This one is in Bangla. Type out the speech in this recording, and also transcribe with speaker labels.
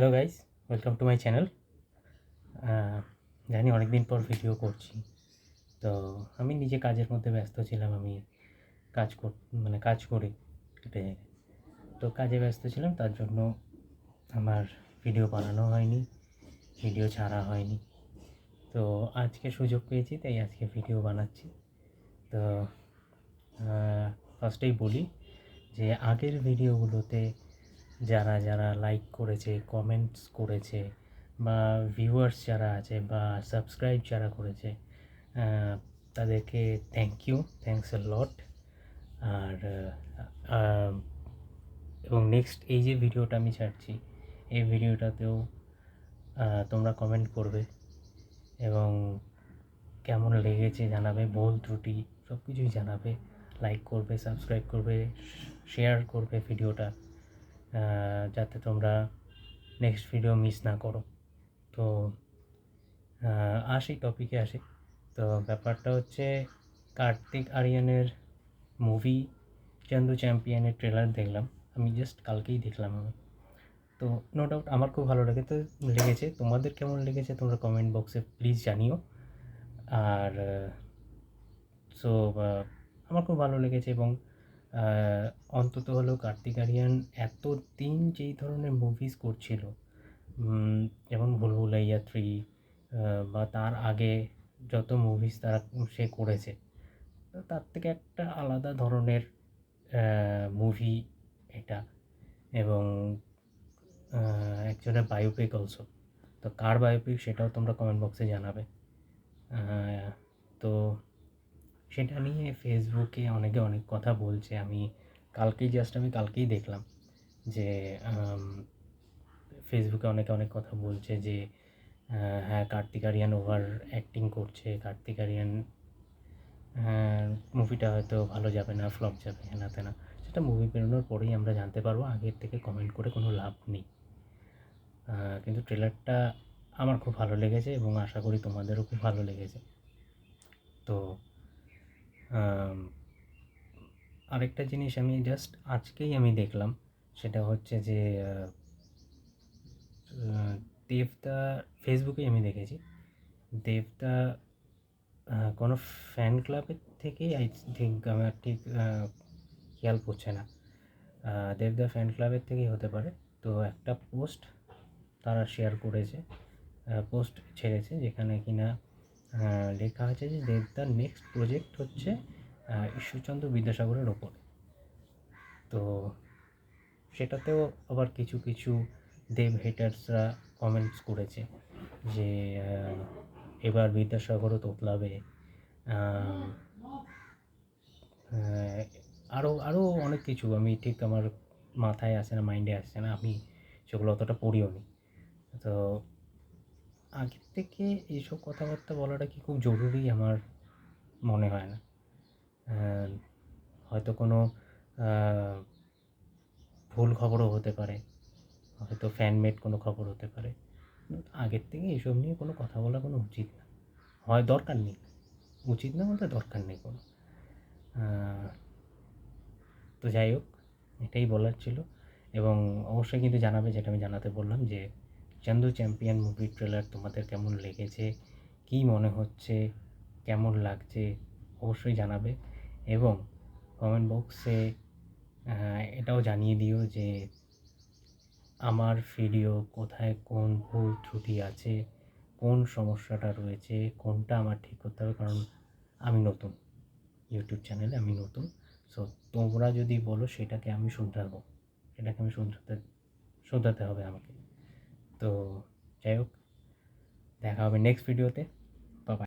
Speaker 1: Hello guys, welcome to my channel. জানি অনেক দিন পর ভিডিও করছি। তো আমি নিজে কাজের মধ্যে ব্যস্ত ছিলাম। আমি কাজ করি একটা জায়গায়। তো কাজে ব্যস্ত ছিলাম, তার জন্য আমার ভিডিও বানানো হয়নি, ভিডিও ছাড়া হয়নি। তো আজকে সুযোগ পেয়েছি, তাই আজকে ভিডিও বানাচ্ছি। তো ফার্স্টেই বলি যে আগের ভিডিওগুলোতে যারা যারা লাইক করেছে, কমেন্টস করেছে, বা ভিউয়ার্স যারা আছে বা সাবস্ক্রাইব যারা করেছে, তাদেরকে থ্যাংকস আ লট। আর আহ, এবং নেক্সট এই যে ভিডিওটা আমি ছাড়ছি, এই ভিডিওটাতেও তোমরা কমেন্ট করবে এবং কেমন লেগেছে জানাবে, ভুল ত্রুটি সব কিছুই জানাবে। লাইক করবে, সাবস্ক্রাইব করবে, শেয়ার করবে ভিডিওটা, যাতে তোমরা নেক্সট ভিডিও মিস না করো। তো টপিকে আসি। তো ব্যাপারটা হচ্ছে, কার্তিক আরিয়ানের মুভি চান্দু চ্যাম্পিয়নের ট্রেলার দেখলাম। আমি জাস্ট কালকেই দেখলাম আমি। তো নো ডাউট আমার খুব ভালো লেগেছে। তোমাদের কেমন লেগেছে তোমরা কমেন্ট বক্সে প্লিজ জানিও। আর সো আমার খুব ভালো লেগেছে। এবং অন্তত হলেও কার্তিক আরিয়ান এতদিন যেই ধরনের মুভিস করছিল, যেমন ভুলভুলাইয়া 3, বা তার আগে যত মুভিস সে করেছে, তো তার থেকে একটা আলাদা ধরনের মুভি এটা। এবং একজনের বায়োপিক অলসো। তো কার বায়োপিক সেটাও তোমরা কমেন্ট বক্সে জানাবে। তো সেটা নিয়ে ফেসবুকে অনেকে অনেক কথা বলছে। আমি কালকেই দেখলাম যে ফেসবুকে অনেকে অনেক কথা বলছে যে হ্যাঁ, কার্তিক আরিয়ান ওভার অ্যাক্টিং করছে, কার্তিক আরিয়ান মুভিটা হয়তো ভালো যাবে না, ফ্লপ যাবে, হেনা তেনা। সেটা মুভি বেরোনোর পরেই আমরা জানতে পারবো, আগের থেকে কমেন্ট করে কোনো লাভ নেই। কিন্তু ট্রেলারটা আমার খুব ভালো লেগেছে এবং আশা করি তোমাদেরও খুব ভালো লেগেছে। তো আরেকটা জিনিস আমি জাস্ট আজকেই দেখলাম, সেটা হচ্ছে যে দেবদা, ফেসবুকেই আমি দেখেছি, দেবদা কোনো ফ্যান ক্লাবের থেকেই আই থিঙ্ক, আমার ঠিক খেয়াল পড়ছে না, দেবদা ফ্যান ক্লাবের থেকেই হতে পারে। তো একটা পোস্ট তারা শেয়ার করেছে, পোস্ট ছেড়েছে, যেখানে কিনা লেখা আছে যে দেবদার নেক্সট প্রজেক্ট হচ্ছে ঈশ্বরচন্দ্র বিদ্যাসাগরের ওপরে। তো সেটাতেও আবার কিছু কিছু দেব হেটার্সরা কমেন্টস করেছে যে এবার বিদ্যাসাগরও তোতলাবে। আরও আরও অনেক কিছু, আমি ঠিক আমার মাথায় আসছে না, মাইন্ডে আসছে না, আমি সেগুলো অতটা পড়িও নি। তো আগের থেকে এইসব কথাবার্তা বলাটা কি খুব জরুরি? আমার মনে হয় না। হয়তো কোনো ভুল খবরও হতে পারে, হয়তো ফ্যানমেড কোনো খবর হতে পারে। আগের থেকে এসব নিয়ে কোনো কথা বলা কোনো উচিত না, হয় দরকার নেই, উচিত না বলতে দরকার নেই কোনো। তো যাই হোক, এটাই বলার ছিল। এবং অবশ্যই কিন্তু জানাবে, যেটা আমি জানাতে বললাম, যে চান্দু চ্যাম্পিয়ন মুভির ট্রেলার তোমাদের কেমন লেগেছে, কী মনে হচ্ছে, কেমন লাগছে, অবশ্যই জানাবে। এবং কমেন্ট বক্সে এটাও জানিয়ে দিও যে আমার ভিডিও কোথায় কোন ভুল ত্রুটি আছে, কোন সমস্যাটা রয়েছে, কোনটা আমার ঠিক করতে হবে। কারণ আমি নতুন, ইউটিউব চ্যানেলে আমি নতুন। সো তোমরা যদি বলো সেটাকে আমি শোধরাতে হবে আমাকে। তো যাই হোক, দেখা হবে নেক্সট ভিডিওতে।